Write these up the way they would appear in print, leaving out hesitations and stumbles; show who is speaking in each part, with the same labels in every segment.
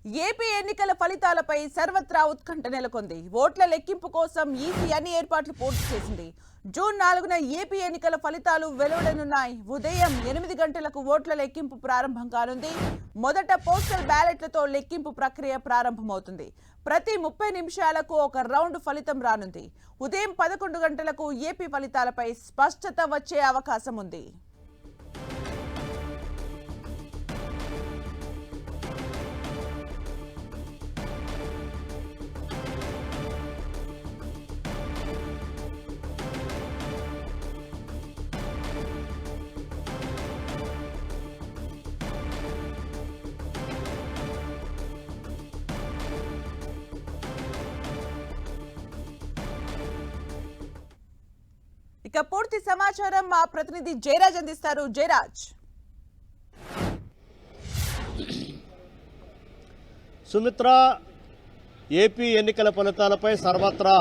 Speaker 1: AP ఎన్నికల ఫలితాలపై సర్వత్రా ఉత్కంఠ నెలకొంది. ఓట్ల లెక్కింపు కోసం ఈసీ అన్ని ఏర్పాట్లు పూర్తి చేసింది. జూన్ 4న ఏపీ ఎన్నికల ఫలితాలు వెలువడనున్నాయి. ఉదయం 8 గంటలకు ఓట్ల లెక్కింపు ప్రారంభం కానుంది. మొదట పోస్టల్ బ్యాలెట్లతో లెక్కింపు ప్రక్రియ ప్రారంభమవుతుంది. ప్రతి 30 నిమిషాలకు ఒక రౌండ్ ఫలితం రానుంది. ఉదయం 11 గంటలకు ఏపీ ఫలితాలపై స్పష్టత వచ్చే అవకాశం ఉంది. ఇక పూర్తి సమాచారం మా ప్రతినిధి జయరాజ్ అందిస్తారు. జయరాజ్.
Speaker 2: సుమిత్ర, ఏపీ ఎన్నికల ఫలితాలపై సర్వత్రా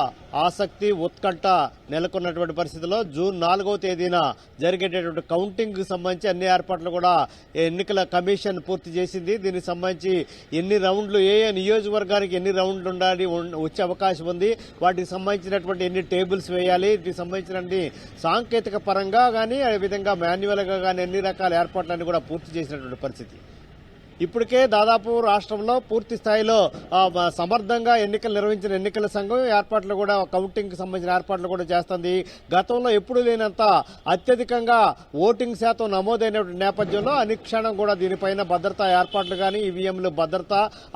Speaker 2: ఆసక్తి ఉత్కంఠ నెలకొన్నటువంటి పరిస్థితిలో జూన్ 4వ తేదీన జరిగేటటువంటి కౌంటింగ్కి సంబంధించి అన్ని ఏర్పాట్లు కూడా ఎన్నికల కమిషన్ పూర్తి చేసింది. దీనికి సంబంధించి ఎన్ని రౌండ్లు, ఏ నియోజకవర్గానికి ఎన్ని రౌండ్లు ఉండాలి, వచ్చే అవకాశం ఉంది, వాటికి సంబంధించినటువంటి ఎన్ని టేబుల్స్ వేయాలి, వీటికి సంబంధించిన సాంకేతిక పరంగా కానీ అదేవిధంగా మాన్యువల్గా కానీ అన్ని రకాల ఏర్పాట్లన్నీ కూడా పూర్తి చేసినటువంటి పరిస్థితి. ఇప్పటికే దాదాపు రాష్ట్రంలో పూర్తి స్థాయిలో సమర్థంగా ఎన్నికలు నిర్వహించిన ఎన్నికల సంఘం ఏర్పాట్లు కూడా కౌంటింగ్కి సంబంధించిన ఏర్పాట్లు కూడా చేస్తుంది. గతంలో ఎప్పుడూ లేనంత అత్యధికంగా ఓటింగ్ శాతం నమోదైన నేపథ్యంలో అనుక్షణం కూడా దీనిపైన భద్రతా ఏర్పాట్లు కానీ ఈవీఎంలు భద్రత,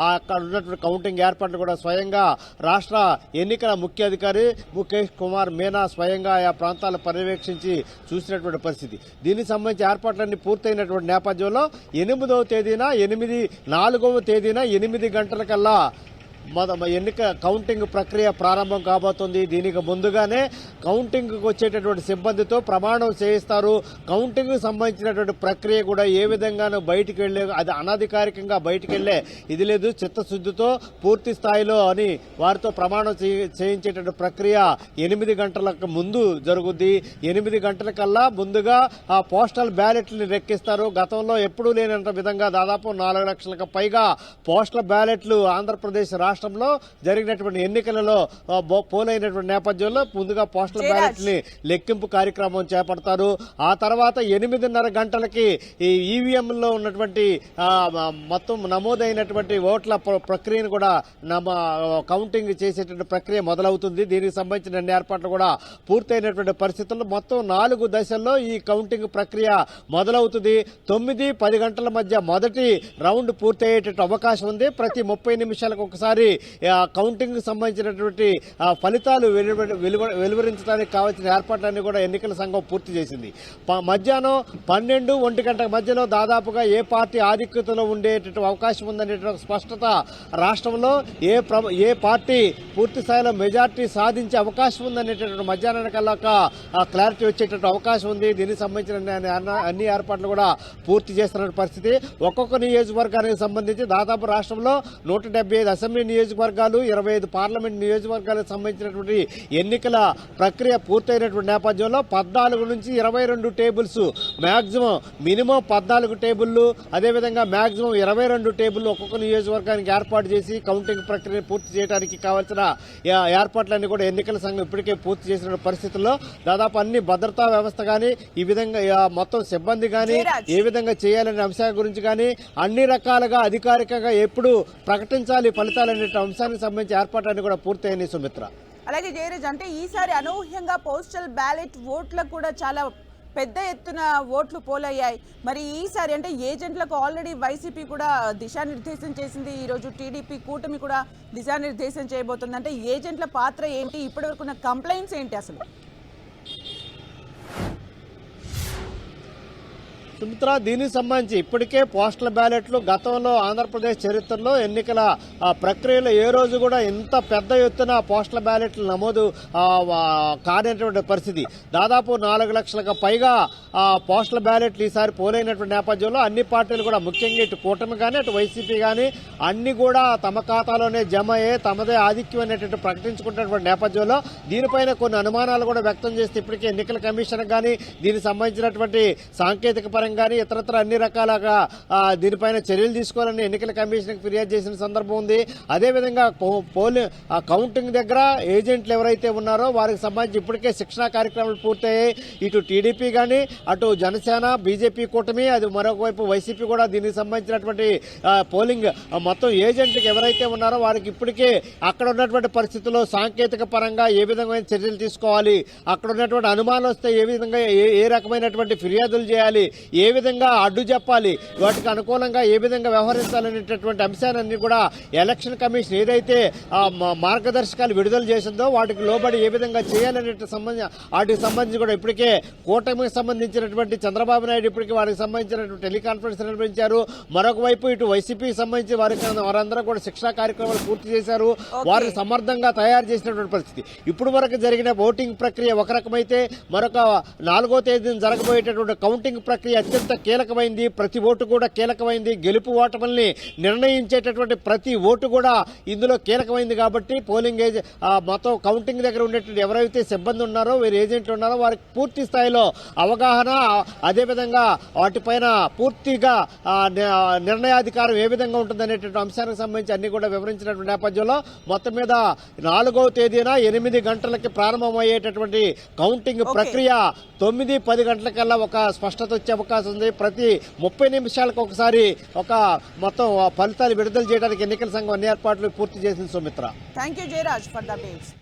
Speaker 2: అక్కడ ఉన్నటువంటి కౌంటింగ్ ఏర్పాట్లు కూడా స్వయంగా రాష్ట్ర ఎన్నికల ముఖ్య అధికారి ముఖేష్ కుమార్ మీనా స్వయంగా ఆ ప్రాంతాలు పర్యవేక్షించి చూసినటువంటి పరిస్థితి. దీనికి సంబంధించి ఏర్పాట్లన్నీ పూర్తయినటువంటి నేపథ్యంలో 8వ తేదీన 4వ తేదీన 8 గంటలకల్లా ఎన్నిక కౌంటింగ్ ప్రక్రియ ప్రారంభం కాబోతుంది. దీనికి ముందుగానే కౌంటింగ్కి వచ్చేటటువంటి సిబ్బందితో ప్రమాణం చేయిస్తారు. కౌంటింగ్ సంబంధించినటువంటి ప్రక్రియ కూడా ఏ విధంగానూ బయటికి వెళ్లే, అది అనధికారికంగా బయటికి వెళ్లే ఇది లేదు, చిత్తశుద్ధితో పూర్తి స్థాయిలో అని వారితో ప్రమాణం చేయించేటటువంటి ప్రక్రియ 8 గంటలకు ముందు జరుగుద్ది. 8 గంటలకల్లా ముందుగా ఆ పోస్టల్ బ్యాలెట్లను లెక్కిస్తారు. గతంలో ఎప్పుడూ లేనంత విధంగా దాదాపు 4 లక్షలకు పైగా పోస్టల్ బ్యాలెట్లు ఆంధ్రప్రదేశ్ రాష్ట్రంలో జరిగినటువంటి ఎన్నికలలో పోలైనటువంటి నేపథ్యంలో ముందుగా పోస్టల్ బ్యాలెట్ ని లెక్కింపు కార్యక్రమం చేపడతారు. ఆ తర్వాత 8:30 గంటలకి ఈ ఈవీఎంలో ఉన్నటువంటి మొత్తం నమోదైనటువంటి ఓట్ల ప్రక్రియను కూడా కౌంటింగ్ చేసేటువంటి ప్రక్రియ మొదలవుతుంది. దీనికి సంబంధించిన అన్ని ఏర్పాట్లు కూడా పూర్తయినటువంటి పరిస్థితుల్లో మొత్తం 4 దశల్లో ఈ కౌంటింగ్ ప్రక్రియ మొదలవుతుంది. 9-10 గంటల మధ్య మొదటి రౌండ్ పూర్తయ్యేటట్టు అవకాశం ఉంది. ప్రతి 30 నిమిషాలకు ఒకసారి కౌంటింగ్ సంబంధించినటువంటి ఫలితాలు వెలువరించడానికి కావాల్సిన ఏర్పాట్లన్నీ కూడా ఎన్నికల సంఘం పూర్తి చేసింది. మధ్యాహ్నం 12-1 గంటల మధ్యలో దాదాపుగా ఏ పార్టీ ఆధిక్యతలో ఉండేటటువంటి అవకాశం ఉందనేటువంటి స్పష్టత రాష్ట్రంలో ఏ పార్టీ పూర్తి స్థాయిలో మెజార్టీ సాధించే అవకాశం ఉందనేటటువంటి మధ్యాహ్నానికల్లా క్లారిటీ వచ్చేటటువంటి అవకాశం ఉంది. దీనికి సంబంధించిన అన్ని ఏర్పాట్లు కూడా పూర్తి చేస్తున్న పరిస్థితి. ఒక్కొక్క నియోజకవర్గానికి సంబంధించి దాదాపు రాష్ట్రంలో 175 అసెంబ్లీ నియోజకవర్గాలు, 25 పార్లమెంట్ నియోజకవర్గాలకు సంబంధించినటువంటి ఎన్నికల ప్రక్రియ పూర్తయినటువంటి నేపథ్యంలో 14 నుంచి 22 టేబుల్స్, మినిమం 14 టేబుళ్లు, అదేవిధంగా మాక్సిమం 22 టేబుళ్లు ఒక్కొక్క నియోజకవర్గానికి ఏర్పాటు చేసి కౌంటింగ్ ప్రక్రియ పూర్తి చేయడానికి కావాల్సిన ఏర్పాట్లన్నీ కూడా ఎన్నికల సంఘం ఇప్పటికే పూర్తి చేసిన పరిస్థితుల్లో దాదాపు అన్ని భద్రతా వ్యవస్థ కానీ ఈ విధంగా మొత్తం సిబ్బంది కానీ ఏ విధంగా చేయాలనే అంశాల గురించి కానీ అన్ని రకాలుగా అధికారికంగా ఎప్పుడు ప్రకటించాలి ఫలితాలనే అంశానికి సంబంధించి ఏర్పాట్లన్నీ కూడా పూర్తయినాయి. సుమిత్ర,
Speaker 1: అలాగే జయరాజ్, అంటే ఈసారి అనూహ్యంగా పోస్టల్ బ్యాలెట్ ఓట్లకు కూడా చాలా పెద్ద ఎత్తున ఓట్లు పోలయ్యాయి. మరి ఈసారి అంటే ఏజెంట్లకు ఆల్రెడీ వైసీపీ కూడా దిశానిర్దేశం చేసింది. ఈరోజు టీడీపీ కూటమి కూడా దిశానిర్దేశం చేయబోతుంది. అంటే ఏజెంట్ల పాత్ర ఏంటి, ఇప్పటివరకున్న కంప్లైంట్స్ ఏంటి అసలు?
Speaker 2: సుమిత్ర, దీనికి సంబంధించి ఇప్పటికే పోస్టల్ బ్యాలెట్లు గతంలో ఆంధ్రప్రదేశ్ చరిత్రలో ఎన్నికల ప్రక్రియలో ఏ రోజు కూడా ఇంత పెద్ద ఎత్తున పోస్టల్ బ్యాలెట్లు నమోదు కానిటువంటి పరిస్థితి. దాదాపు 4 లక్షలకు పైగా పోస్టల్ బ్యాలెట్లు ఈసారి పోలైనటువంటి నేపథ్యంలో అన్ని పార్టీలు కూడా ముఖ్యంగా ఇటు కూటమి కానీ అటు వైసీపీ కానీ అన్ని కూడా తమ ఖాతాలోనే జమ అయ్యే తమదే ఆధిక్యం అనేటువంటి ప్రకటించుకుంటున్నటువంటి నేపథ్యంలో దీనిపైన కొన్ని అనుమానాలు కూడా వ్యక్తం చేస్తే ఇప్పటికే ఎన్నికల కమిషన్ కానీ దీనికి సంబంధించినటువంటి సాంకేతిక పరంగా కానీ ఇతరత్ర అన్ని రకాలుగా దీనిపైన చర్యలు తీసుకోవాలని ఎన్నికల కమిషన్కి ఫిర్యాదు చేసిన సందర్భం ఉంది. అదేవిధంగా కౌంటింగ్ దగ్గర ఏజెంట్లు ఎవరైతే ఉన్నారో వారికి సంబంధించి ఇప్పటికే శిక్షణా కార్యక్రమాలు పూర్తయ్యాయి. ఇటు టీడీపీ కానీ అటు జనసేన బీజేపీ కూటమి అది మరొక వైపు వైసీపీ కూడా దీనికి సంబంధించినటువంటి పోలింగ్ మొత్తం ఏజెంట్లకు ఎవరైతే ఉన్నారో వారికి ఇప్పటికే అక్కడ ఉన్నటువంటి పరిస్థితుల్లో సాంకేతిక పరంగా ఏ విధమైన చర్యలు తీసుకోవాలి, అక్కడ ఉన్నటువంటి అనుమానాలు వస్తే ఏ విధంగా ఏ రకమైనటువంటి ఫిర్యాదులు చేయాలి, ఏ విధంగా అడ్డు చెప్పాలి, వాటికి అనుకూలంగా ఏ విధంగా వ్యవహరించాలనేటటువంటి అంశాలన్నీ కూడా ఎలక్షన్ కమిషన్ ఏదైతే మార్గదర్శకాలు విడుదల చేసిందో వాటికి లోబడి ఏ విధంగా చేయాలనే వాటికి సంబంధించి కూడా ఇప్పటికే కూటమికి సంబంధించినటువంటి చంద్రబాబు నాయుడు ఇప్పటికే వారికి సంబంధించినటువంటి టెలికాన్ఫరెన్స్ నిర్వహించారు. మరొక వైపు ఇటు వైసీపీకి సంబంధించి వారందరూ కూడా శిక్షణా కార్యక్రమాలు పూర్తి చేశారు. వారిని సమర్థంగా తయారు చేసినటువంటి పరిస్థితి. ఇప్పుడు వరకు జరిగిన ఓటింగ్ ప్రక్రియ ఒక రకమైతే మరొక 4వ తేదీన జరగబోయేటటువంటి కౌంటింగ్ ప్రక్రియ అత్యంత కీలకమైంది. ప్రతి ఓటు కూడా కీలకమైంది. గెలుపు ఓటముల్ని నిర్ణయించేటటువంటి ప్రతి ఓటు కూడా ఇందులో కీలకమైంది. కాబట్టి పోలింగ్ మొత్తం కౌంటింగ్ దగ్గర ఉండేటువంటి ఎవరైతే సిబ్బంది ఉన్నారో వీరు ఏజెంట్లు ఉన్నారో వారికి పూర్తి స్థాయిలో అవగాహన, అదేవిధంగా వాటిపైన పూర్తిగా నిర్ణయాధికారం ఏ విధంగా ఉంటుందనేటువంటి అంశానికి సంబంధించి అన్ని కూడా వివరించినటువంటి నేపథ్యంలో మొత్తం మీద 4వ తేదీన 8 గంటలకి ప్రారంభమయ్యేటటువంటి కౌంటింగ్ ప్రక్రియ 9-10 గంటలకల్లా ఒక స్పష్టత వచ్చే అవకాశం ఉంది. ప్రతి 30 నిమిషాలకు ఒకసారి ఒక మొత్తం ఫలితాలు విడుదల చేయడానికి ఎన్నికల సంఘం అన్ని ఏర్పాట్లు పూర్తి చేసింది. Sumitra,
Speaker 1: thank you Jayaraj for the updates.